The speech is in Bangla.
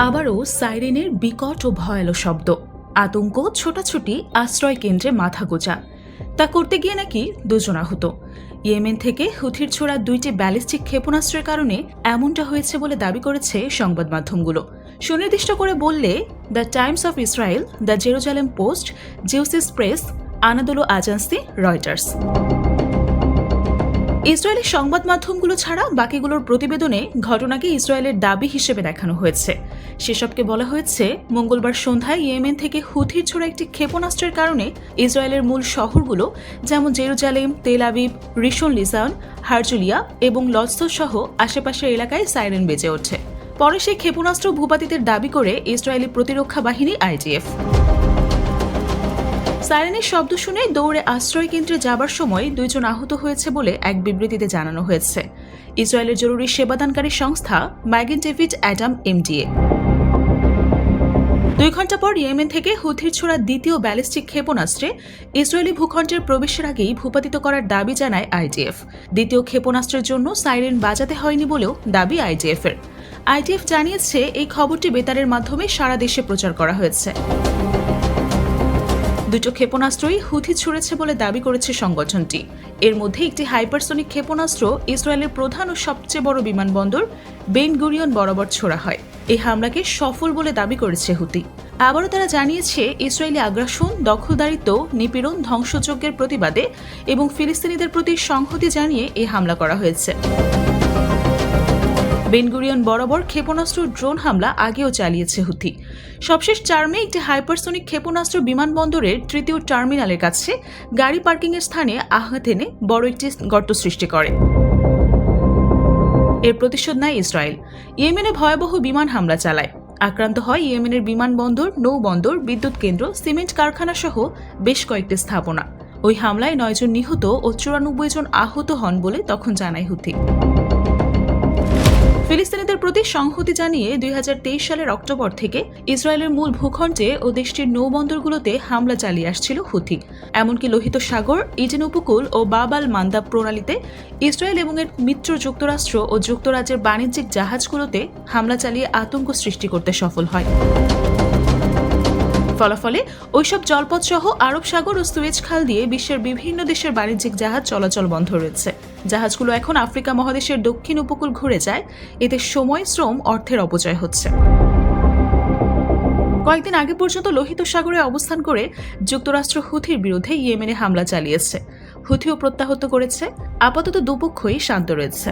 আবারও সাইরেনের বিকট ও ভয়ালো শব্দ, আতঙ্ক, ছোটাছুটি, আশ্রয় কেন্দ্রে মাথা গোঁজা। তা করতে গিয়ে নাকি দুজন আহত। ইয়েমেন থেকে হুথির ছোড়া 2টি ব্যালিস্টিক ক্ষেপণাস্ত্রের কারণে এমনটা হয়েছে বলে দাবি করেছে সংবাদ মাধ্যমগুলো। সুনির্দিষ্ট করে বললে the Times of Israel, the Jerusalem Post, Jewish Press, Anadolu Ajansi, Reuters. Israeli সংবাদ মাধ্যমগুলো ছাড়া বাকিগুলোর প্রতিবেদনে ঘটনাকে ইসরায়েলের দাবি হিসেবে দেখানো হয়েছে। সেসবকে বলা হয়েছে মঙ্গলবার সন্ধ্যায় ইয়েমেন থেকে হুথির ছোড়া একটি ক্ষেপণাস্ত্রের কারণে ইসরায়েলের মূল শহরগুলো যেমন Jerusalem, Tel Aviv, Rishon legion, হারজুলিয়া এবং লস্ত সহ আশেপাশের এলাকায় সাইরেন বেজে ওঠে। পরে সেই ক্ষেপণাস্ত্র ভূপাতিতের দাবি করে ইসরায়েলি প্রতিরক্ষা বাহিনী IDF। সাইরেনের শব্দ শুনে দৌড়ে আশ্রয় কেন্দ্রে যাবার সময় 2 জন আহত হয়েছে বলে এক বিবৃতিতে জানানো হয়েছে। ইসরায়েলের জরুরি সেবাদানকারী সংস্থা ম্যাগেন ডেভিড অ্যাডাম MDA। 2 ঘন্টা পর ইয়েমেন থেকে হুথির ছোড়া দ্বিতীয় ব্যালিস্টিক ক্ষেপণাস্ত্রে ইসরায়েলি ভূখণ্ডের প্রবেশের আগেই ভূপাতিত করার দাবি জানায় IDF। দ্বিতীয় ক্ষেপণাস্ত্রের জন্য সাইরেন বাজাতে হয়নি বলেও দাবি IDF-এর। IDF জানিয়েছে এই খবরটি বেতারের মাধ্যমে সারা দেশে প্রচার করা হয়েছে। 2টো ক্ষেপণাস্ত্রই হুথি ছুড়েছে বলে দাবি করেছে সংগঠনটি। এর মধ্যে একটি হাইপারসনিক ক্ষেপণাস্ত্র ইসরায়েলের প্রধান ও সবচেয়ে বড় বিমানবন্দর বেন গুরিয়ন বরাবর ছোড়া হয়। এই হামলাকে সফল বলে দাবি করেছে হুথি। আবারও তারা জানিয়েছে ইসরায়েলি আগ্রাসন, দখলদারিত্ব, নিপীড়ন, ধ্বংসযজ্ঞের প্রতিবাদে এবং ফিলিস্তিনিদের প্রতি সংহতি জানিয়ে এই হামলা করা হয়েছে। বেনগুরিয়ন বরাবর ক্ষেপণাস্ত্র ড্রোন হামলা আগেও চালিয়েছে হুথি। সবশেষ 4 মে একটি হাইপারসনিক ক্ষেপণাস্ত্র বিমানবন্দরের 3য় টার্মিনালের কাছে গাড়ি পার্কিংয়ের স্থানে আঘাত এনে বড় একটি গর্ত সৃষ্টি করে। এর প্রতিশোধ নেয় ইসরায়েল। ইয়েমেনে ভয়াবহ বিমান হামলা চালায়। আক্রান্ত হয় ইয়েমেনের বিমানবন্দর, নৌবন্দর, বিদ্যুৎ কেন্দ্র, সিমেন্ট কারখানা সহ বেশ কয়েকটি স্থাপনা। ওই হামলায় 9 জন নিহত ও 94 জন আহত হন বলে তখন জানায় হুথি। ফিলিস্তিনিদের প্রতি সংহতি জানিয়ে 2023 সালের অক্টোবর থেকে ইসরায়েলের মূল ভূখণ্ডে ও দেশটির নৌবন্দরগুলোতে হামলা চালিয়ে আসছিল হুথি। এমনকি লোহিত সাগর, ইডেন উপকূল ও বাব আল মান্দাব প্রণালীতে ইসরায়েল এবং এর মিত্র যুক্তরাষ্ট্র ও যুক্তরাজ্যের বাণিজ্যিক জাহাজগুলোতে হামলা চালিয়ে আতঙ্ক সৃষ্টি করতে সফল হয়। ফলাফলে ওইসব জলপথ সহ আরব সাগর ও সুয়েজ খাল দিয়ে বিশ্বের বিভিন্ন দেশের বাণিজ্যিক জাহাজ চলাচল বন্ধ রয়েছে। জাহাজগুলো এখন আফ্রিকা মহাদেশের দক্ষিণ উপকূল ঘুরে যায়। এতে সময়, শ্রম, অর্থের অপচয় হচ্ছে। কয়েকদিন আগে পর্যন্ত লোহিত সাগরে অবস্থান করে যুক্তরাষ্ট্র হুথির বিরুদ্ধে ইয়েমেনে হামলা চালিয়েছে। হুথিও প্রত্যাহত করেছে। আপাতত দুপক্ষই শান্ত রয়েছে।